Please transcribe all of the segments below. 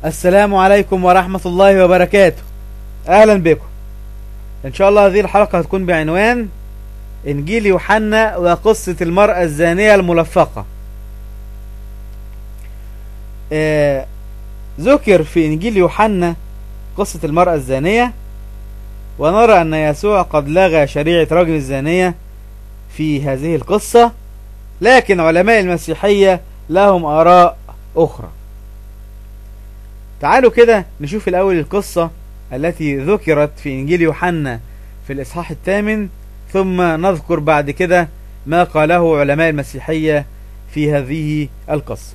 السلام عليكم ورحمة الله وبركاته. أهلا بكم. إن شاء الله هذه الحلقة هتكون بعنوان إنجيل يوحنا وقصة المرأة الزانية الملفقة. ذكر في إنجيل يوحنا قصة المرأة الزانية، ونرى أن يسوع قد لغى شريعة رجم الزانية في هذه القصة، لكن علماء المسيحية لهم آراء أخرى. تعالوا كده نشوف الأول القصة التي ذكرت في إنجيل يوحنا في الإصحاح 8، ثم نذكر بعد كده ما قاله علماء المسيحية في هذه القصة.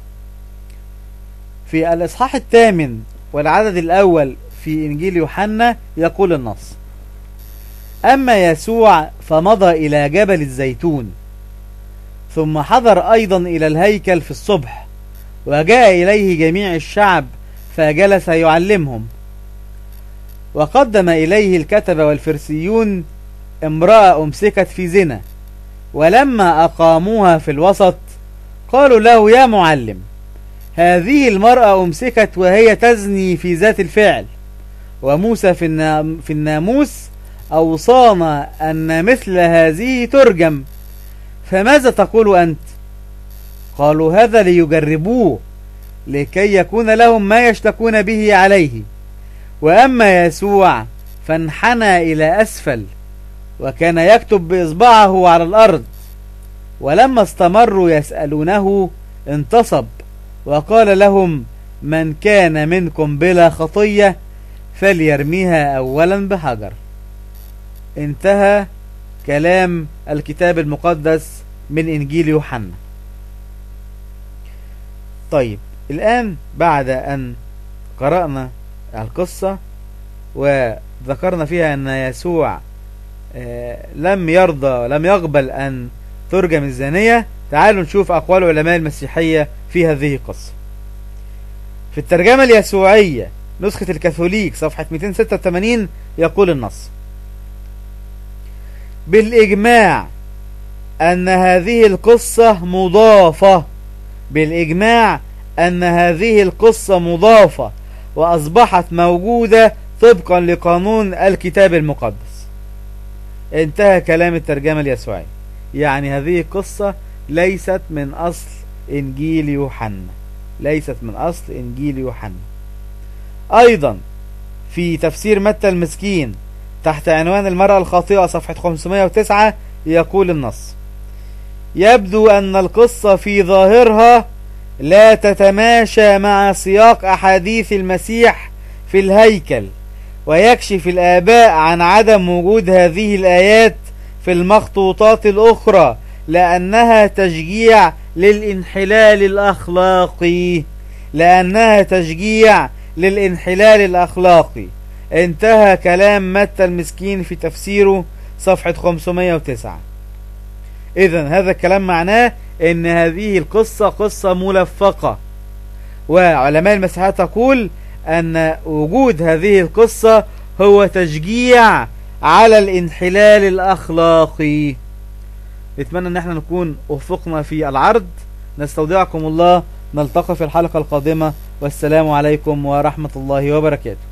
في الإصحاح 8 والعدد الأول في إنجيل يوحنا يقول النص: أما يسوع فمضى إلى جبل الزيتون، ثم حضر أيضا إلى الهيكل في الصبح، وجاء إليه جميع الشعب فجلس يعلمهم. وقدم إليه الكتبة والفريسيون امرأة أمسكت في زنا، ولما أقاموها في الوسط قالوا له: يا معلم، هذه المرأة أمسكت وهي تزني في ذات الفعل، وموسى في الناموس أوصانا أن مثل هذه ترجم، فماذا تقول أنت؟ قالوا: هذا ليجربوه لكي يكون لهم ما يشتكون به عليه. وأما يسوع فانحنى إلى أسفل، وكان يكتب بإصبعه على الأرض. ولما استمروا يسألونه انتصب وقال لهم: من كان منكم بلا خطية فليرميها أولا بحجر. انتهى كلام الكتاب المقدس من إنجيل يوحنا. طيب، الآن بعد أن قرأنا القصة وذكرنا فيها أن يسوع لم يرضى لم يقبل أن ترجم الزانية، تعالوا نشوف أقوال علماء المسيحية في هذه القصة. في الترجمة اليسوعية نسخة الكاثوليك صفحة 286 يقول النص: بالإجماع أن هذه القصة مضافة، بالإجماع أن هذه القصة مضافة وأصبحت موجودة طبقا لقانون الكتاب المقدس. انتهى كلام الترجمة اليسوعية، يعني هذه القصة ليست من أصل إنجيل يوحنا، ليست من أصل إنجيل يوحنا. أيضا في تفسير متى المسكين تحت عنوان المرأة الخاطئة صفحة 509 يقول النص: يبدو أن القصة في ظاهرها لا تتماشى مع سياق أحاديث المسيح في الهيكل، ويكشف الآباء عن عدم وجود هذه الآيات في المخطوطات الأخرى لأنها تشجيع للانحلال الأخلاقي، لأنها تشجيع للانحلال الأخلاقي. انتهى كلام متى المسكين في تفسيره صفحة 509. إذن هذا الكلام معناه ان هذه القصة قصة ملفقة، وعلماء المسيحية تقول ان وجود هذه القصة هو تشجيع على الانحلال الأخلاقي. نتمنى ان احنا نكون وفقنا في العرض. نستودعكم الله، نلتقي في الحلقة القادمة، والسلام عليكم ورحمة الله وبركاته.